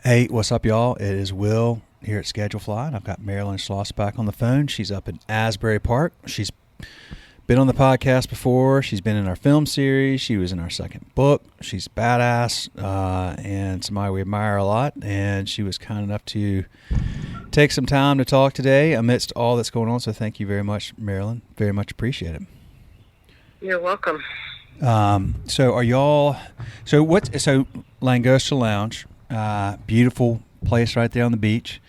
Hey, what's up, y'all? It is Will here at Schedule Fly, and I've got Marilyn Schlossbach on the phone. She's up in Asbury Park. She's been on the podcast before. She's been in our film series. She was in our second book. She's badass and somebody we admire a lot, and she was kind enough to take some time to talk today amidst all that's going on, so thank you very much, Marilyn. Very much appreciate it. You're welcome. So Langosta Lounge, beautiful place right there on the beach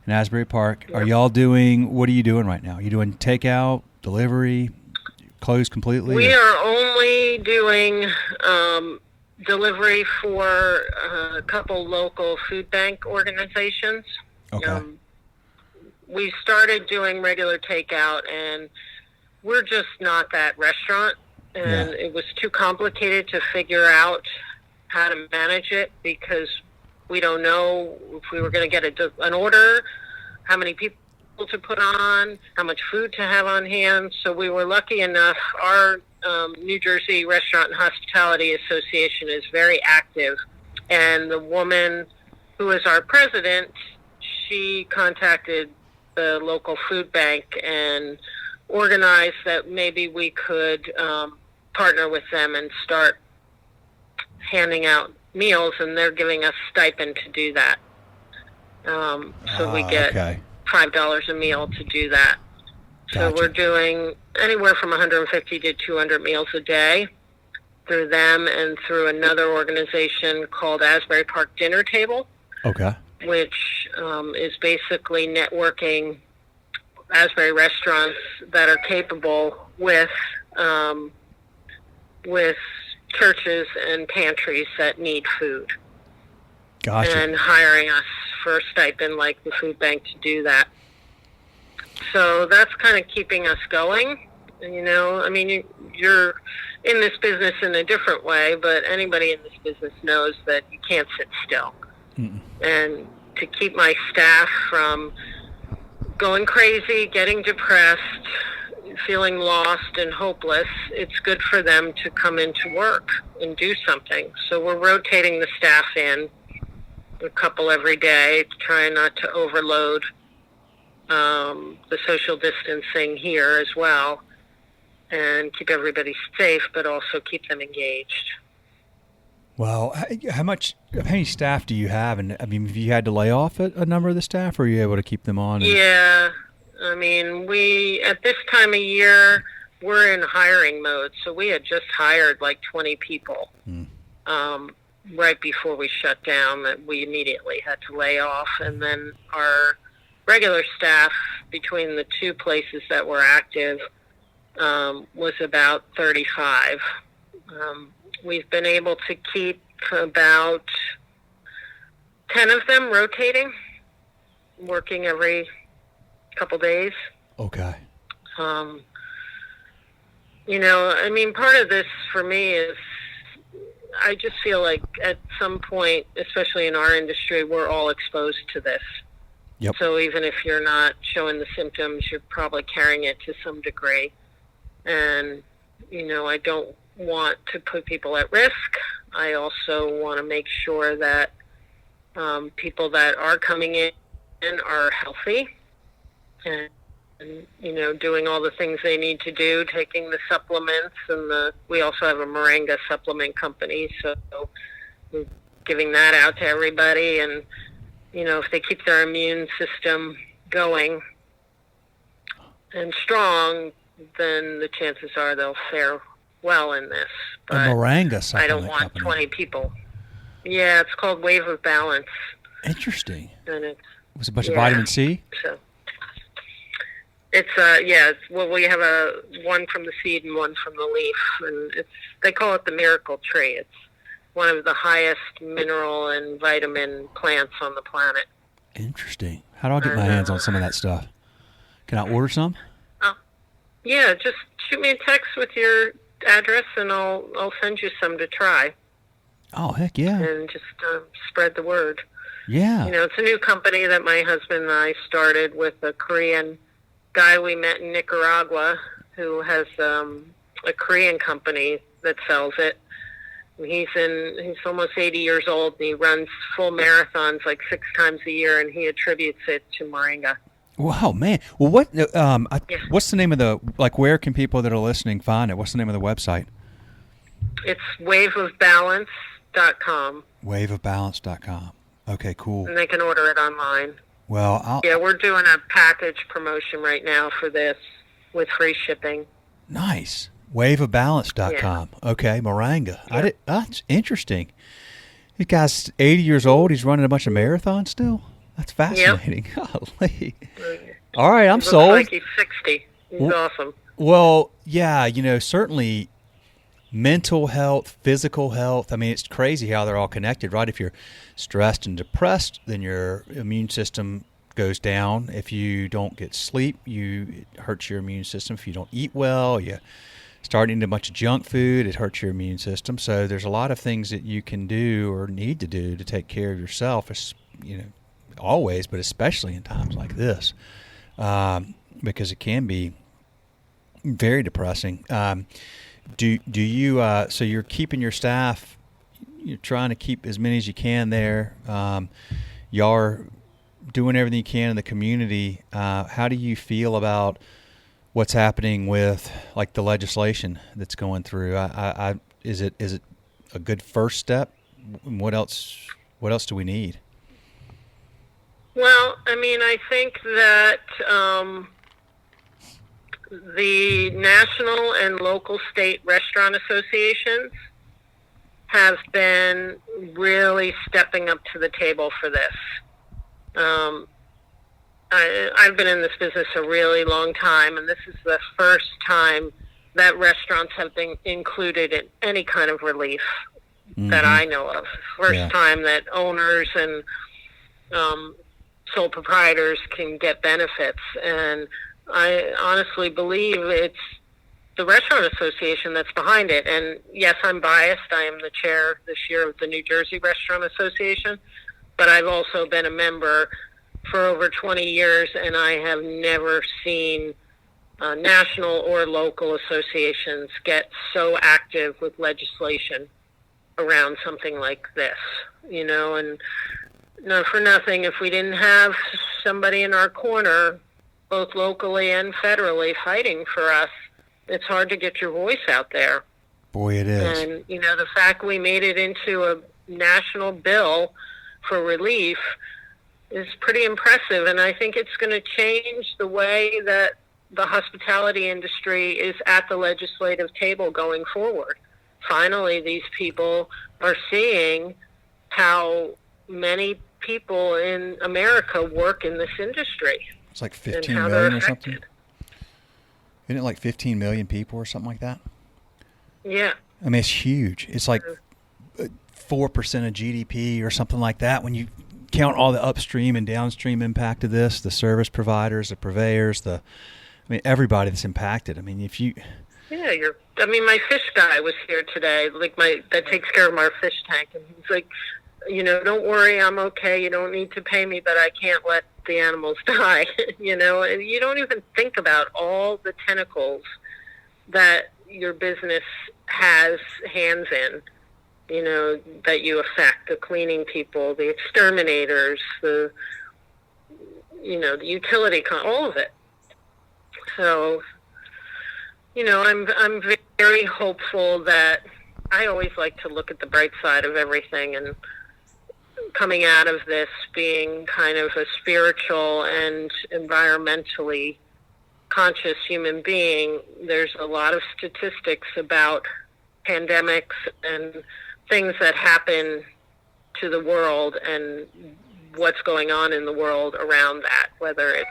in Asbury Park. Yep. What are you doing right now? Are you doing takeout, delivery, closed completely? We are only doing delivery for a couple local food bank organizations. Okay. We started doing regular takeout, and we're just not that restaurant. And It was too complicated to figure out how to manage it because we don't know if we were going to get an order, how many people to put on, how much food to have on hand. So we were lucky enough. Our New Jersey Restaurant and Hospitality Association is very active. And the woman who is our president, she contacted the local food bank and organized that maybe we could partner with them and start handing out meals, and they're giving us stipend to do that. So we get $5 a meal to do that. Gotcha. So we're doing anywhere from 150 to 200 meals a day through them and through another organization called Asbury Park Dinner Table. Okay. Which is basically networking Asbury restaurants that are capable with churches and pantries that need food. Gotcha. And hiring us for a stipend like the food bank to do that. So that's kind of keeping us going. You know, I mean, you're in this business in a different way, but anybody in this business knows that you can't sit still. Mm-mm. And to keep my staff from going crazy, getting depressed, feeling lost and hopeless, it's good for them to come into work and do something. So we're rotating the staff in a couple every day, trying not to overload the social distancing here as well, and keep everybody safe, but also keep them engaged. Well, how many staff do you have? And I mean, have you had to lay off a number of the staff, or are you able to keep them on? Yeah. I mean, at this time of year, we're in hiring mode. So we had just hired like 20 people right before we shut down that we immediately had to lay off. And then our regular staff between the two places that were active was about 35. We've been able to keep about 10 of them rotating, working every couple days. Okay. You know, I mean, part of this for me is I just feel like at some point, especially in our industry, we're all exposed to this. Yep. So even if you're not showing the symptoms, you're probably carrying it to some degree. And, you know, I don't want to put people at risk. I also want to make sure that people that are coming in are healthy and, you know, doing all the things they need to do, taking the supplements, and we also have a moringa supplement company, so we're giving that out to everybody. And, you know, if they keep their immune system going and strong, then the chances are they'll fare well in this. But a moringa supplement I don't want company. 20 people. Yeah, it's called Wave of Balance. Interesting. And it was a bunch of vitamin C? So it's we have one from the seed and one from the leaf, and they call it the miracle tree. It's one of the highest mineral and vitamin plants on the planet. Interesting. How do I get my hands on some of that stuff? Can I order some? Yeah, just shoot me a text with your address, and I'll send you some to try. Oh, heck yeah. And just spread the word. Yeah. You know, it's a new company that my husband and I started with a Korean guy we met in Nicaragua who has a Korean company that sells it. He's almost 80 years old, and he runs full marathons like 6 times a year, and he attributes it to moringa. Wow, man. Well, what's the name of where can people that are listening find it? What's the name of the website? It's waveofbalance.com. Waveofbalance.com. Okay, cool. And they can order it online. Well, we're doing a package promotion right now for this with free shipping. Nice. Waveofbalance.com. Yeah. Okay, moringa. Yeah. That's interesting. This guy's 80 years old. He's running a bunch of marathons still? That's fascinating. Yep. Golly. All right, I'm sold. Looks like he's 60. He's awesome. Well, yeah, certainly mental health, physical health. I mean, it's crazy how they're all connected, right? If you're stressed and depressed, then your immune system goes down. If you don't get sleep, it hurts your immune system. If you don't eat well, you start eating a bunch of junk food, it hurts your immune system. So there's a lot of things that you can do or need to do to take care of yourself, always, but especially in times like this, because it can be very depressing. Do you? So you're keeping your staff. You're trying to keep as many as you can there. Y'all are doing everything you can in the community. How do you feel about what's happening with like the legislation that's going through? Is it a good first step? What else do we need? Well, I mean, I think that the national and local state restaurant associations have been really stepping up to the table for this. I've been in this business a really long time, and this is the first time that restaurants have been included in any kind of relief that I know of. First time that owners and sole proprietors can get benefits, and I honestly believe it's the Restaurant Association that's behind it. And yes, I'm biased. I am the chair this year of the New Jersey Restaurant Association, but I've also been a member for over 20 years, and I have never seen national or local associations get so active with legislation around something like this, and not for nothing, if we didn't have somebody in our corner, both locally and federally, fighting for us, it's hard to get your voice out there. Boy, it is. And, the fact we made it into a national bill for relief is pretty impressive, and I think it's going to change the way that the hospitality industry is at the legislative table going forward. Finally, these people are seeing how many people in America work in this industry. It's like 15 million or something. Isn't it like 15 million people or something like that? Yeah. I mean, it's huge. It's like 4% of GDP or something like that when you count all the upstream and downstream impact of this, the service providers, the purveyors, everybody that's impacted. I mean, my fish guy was here today, that takes care of our fish tank, and he's like, don't worry, I'm okay. You don't need to pay me, but I can't let the animals die. And you don't even think about all the tentacles that your business has hands in, that you affect, the cleaning people, the exterminators, the utility, all of it. So, I'm very hopeful that I always like to look at the bright side of everything, and coming out of this being kind of a spiritual and environmentally conscious human being, there's a lot of statistics about pandemics and things that happen to the world and what's going on in the world around that, whether it's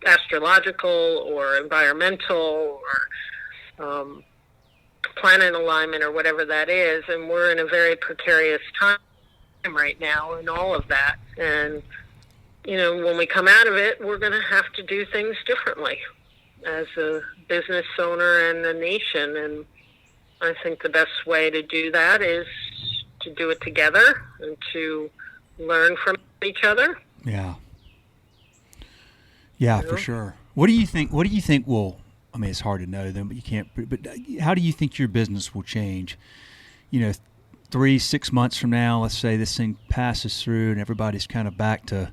astrological or environmental or planet alignment or whatever that is. And we're in a very precarious time right now in all of that. And, when we come out of it, we're going to have to do things differently as a business owner and a nation. And I think the best way to do that is to do it together and to learn from each other. Yeah. Yeah, for sure. What do you think will I mean, it's hard to know them, but you can't. But how do you think your business will change? 3-6 months from now, let's say this thing passes through and everybody's kind of back to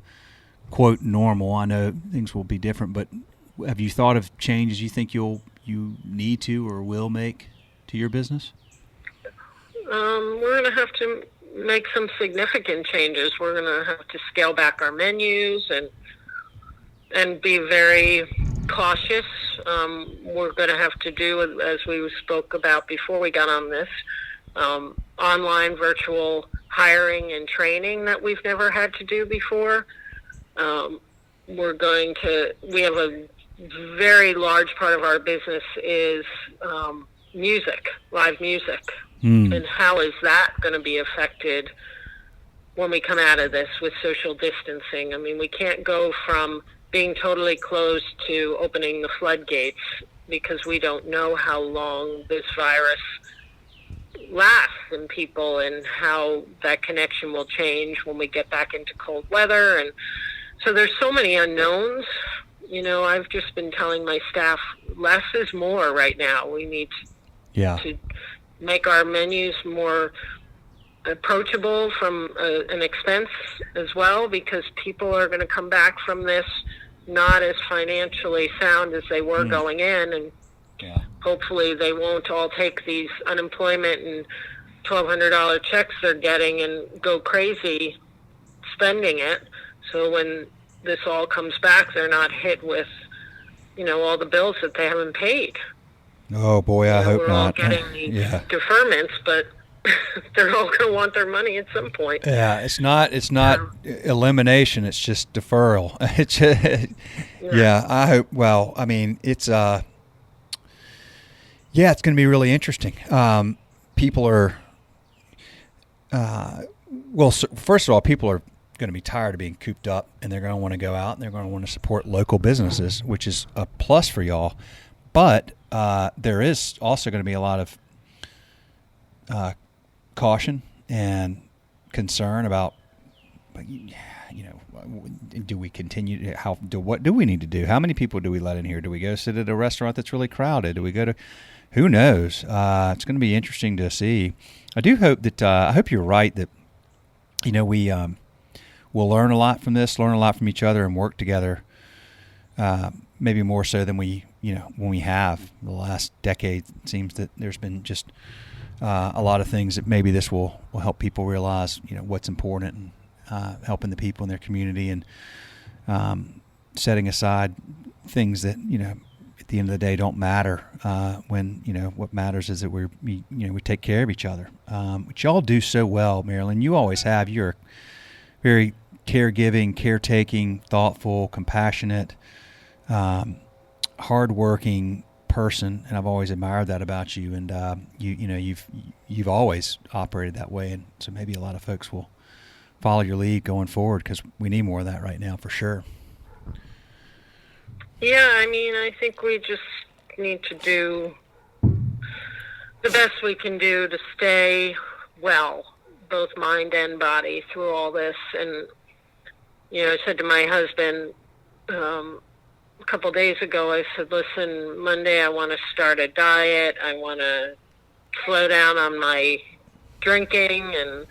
quote normal. I know things will be different, but have you thought of changes you think you need to or will make to your business? We're going to have to make some significant changes. We're going to have to scale back our menus and be very cautious. We're going to have to do, as we spoke about before we got on this, online virtual hiring and training that we've never had to do before. We have a very large part of our business is music, live music. And how is that going to be affected when we come out of this with social distancing? I mean, we can't go from being totally closed to opening the floodgates because we don't know how long this virus lasts in people and how that connection will change when we get back into cold weather. And so there's so many unknowns. I've just been telling my staff, less is more right now. We need to make our menus more approachable from an expense as well, because people are going to come back from this not as financially sound as they were going in, and hopefully they won't all take these unemployment and $1,200 checks they're getting and go crazy spending it. So when this all comes back, they're not hit with, all the bills that they haven't paid. Oh boy, I hope we're not. All getting these deferments, but they're all going to want their money at some point. Yeah, it's not elimination. It's just deferral. It's I hope. Well, I mean, it's it's going to be really interesting. People are first of all, people are going to be tired of being cooped up, and they're going to want to go out and they're going to want to support local businesses, which is a plus for y'all. But there is also going to be a lot of caution and concern about, do we continue? What do we need to do? How many people do we let in here? Do we go sit at a restaurant that's really crowded? Do we go to? Who knows? It's going to be interesting to see. I do hope that I hope you're right that we'll learn a lot from this, learn a lot from each other, and work together. Maybe more so than when we have the last decade. It seems that there's been just a lot of things that maybe this will help people realize, what's important, and helping the people in their community, and setting aside things that, at the end of the day don't matter, when, what matters is that we take care of each other, which y'all do so well, Marilyn. You always have. You're very caregiving, caretaking, thoughtful, compassionate, hardworking person, and I've always admired that about you. And you've always operated that way, and so maybe a lot of folks will follow your lead going forward, because we need more of that right now for sure. Yeah, I mean, I think we just need to do the best we can do to stay well, both mind and body, through all this. And I said to my husband a couple of days ago, I said, listen, Monday I want to start a diet. I want to slow down on my drinking and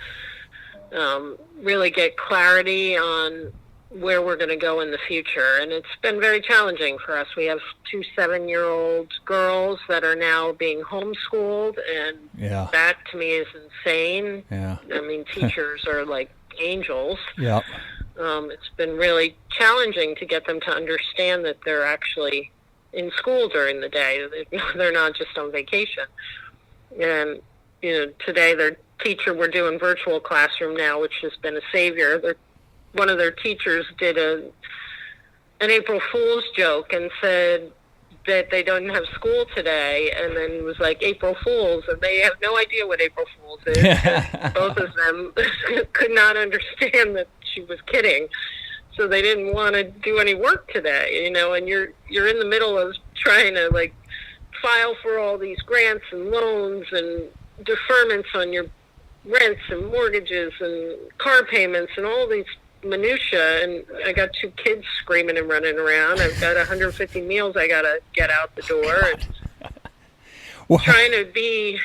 really get clarity on where we're going to go in the future. And it's been very challenging for us. We have 2 7-year-old girls that are now being homeschooled, and that to me is insane. I mean, teachers are like angels. It's been really challenging to get them to understand that they're actually in school during the day. They're not just on vacation. And, today their teacher, we're doing virtual classroom now, which has been a savior. One of their teachers did an April Fool's joke and said that they don't have school today, and then it was like April Fool's, and they have no idea what April Fool's is. Both of them could not understand that she was kidding, so they didn't want to do any work today. And you're in the middle of trying to file for all these grants and loans and deferments on your rents and mortgages and car payments and all these minutia, and I got 2 kids screaming and running around. I've got 150 meals I got to get out the door. And Well, trying to be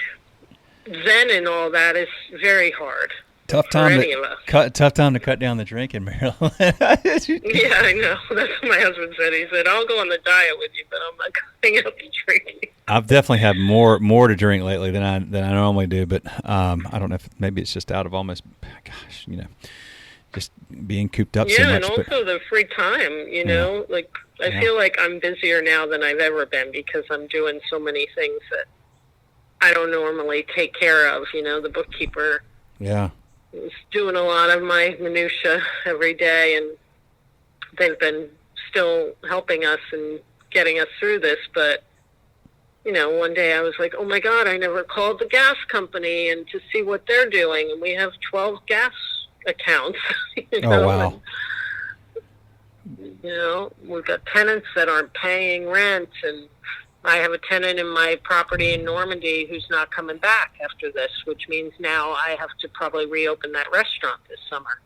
zen and all that is very hard. tough time to cut down the drinking, Marilyn. Yeah, I know. That's what my husband said. He said, I'll go on the diet with you, but I'm not cutting out the drinking. I've definitely had more to drink lately than I normally do, but I don't know if maybe it's just out of almost, just being cooped up so much. Yeah, and also the free time, like I feel like I'm busier now than I've ever been because I'm doing so many things that I don't normally take care of. The bookkeeper is doing a lot of my minutia every day, and they've been still helping us and getting us through this, but one day I was like, oh my God, I never called the gas company and to see what they're doing. And we have 12 gas accounts. Oh, wow. And, we've got tenants that aren't paying rent. And I have a tenant in my property in Normandy who's not coming back after this, which means now I have to probably reopen that restaurant this summer.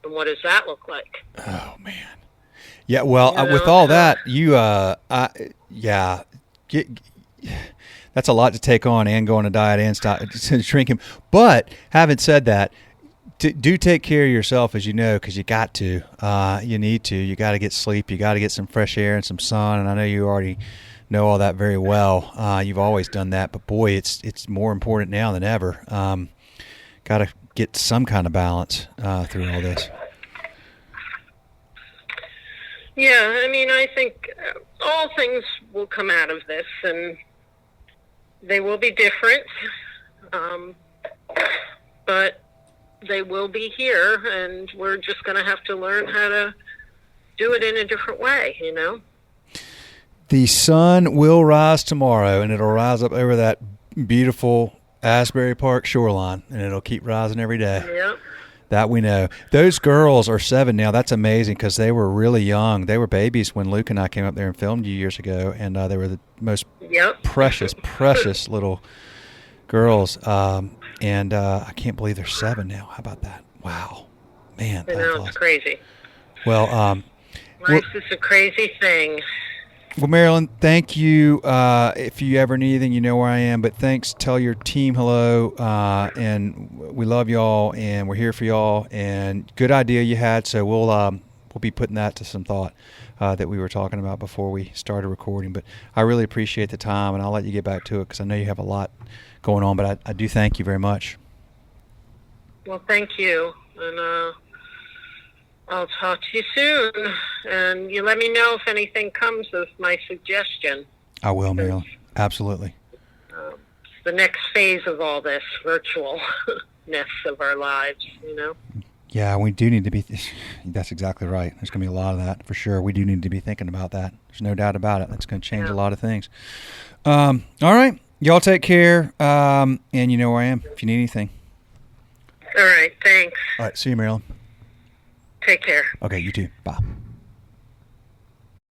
And what does that look like? Oh, man. Yeah, well, with all that, that's a lot to take on and go on a diet and stop drinking. But having said that, do take care of yourself, as you know, because you got to. You need to. You got to get sleep. You got to get some fresh air and some sun. And I know you already know all that very well. You've always done that. But, boy, it's more important now than ever. Got to get some kind of balance through all this. Yeah, I think all things will come out of this, and they will be different, but they will be here, and we're just going to have to learn how to do it in a different way, The sun will rise tomorrow, and it'll rise up over that beautiful Asbury Park shoreline, and it'll keep rising every day. Yep. That we know. Those girls are 7 now. That's amazing because they were really young. They were babies when Luke and I came up there and filmed you years ago, and they were the most precious little girls. And I can't believe they're 7 now. How about that? Wow. Man. I know, it's crazy. Well, life is a crazy thing. Well, Marilyn, thank you. If you ever need anything, you know where I am. But thanks. Tell your team hello. And we love y'all, and we're here for y'all. And good idea you had. So we'll be putting that to some thought that we were talking about before we started recording. But I really appreciate the time, and I'll let you get back to it because I know you have a lot going on. But I do thank you very much. Well, thank you. And I'll talk to you soon, and you let me know if anything comes of my suggestion. I will, Marilyn. Absolutely. It's the next phase of all this virtualness of our lives, Yeah, we do need to be. That's exactly right. There's going to be a lot of that for sure. We do need to be thinking about that. There's no doubt about it. That's going to change a lot of things. All right. Y'all take care, and you know where I am if you need anything. All right. Thanks. All right. See you, Marilyn. Take care. Okay, you too. Bye.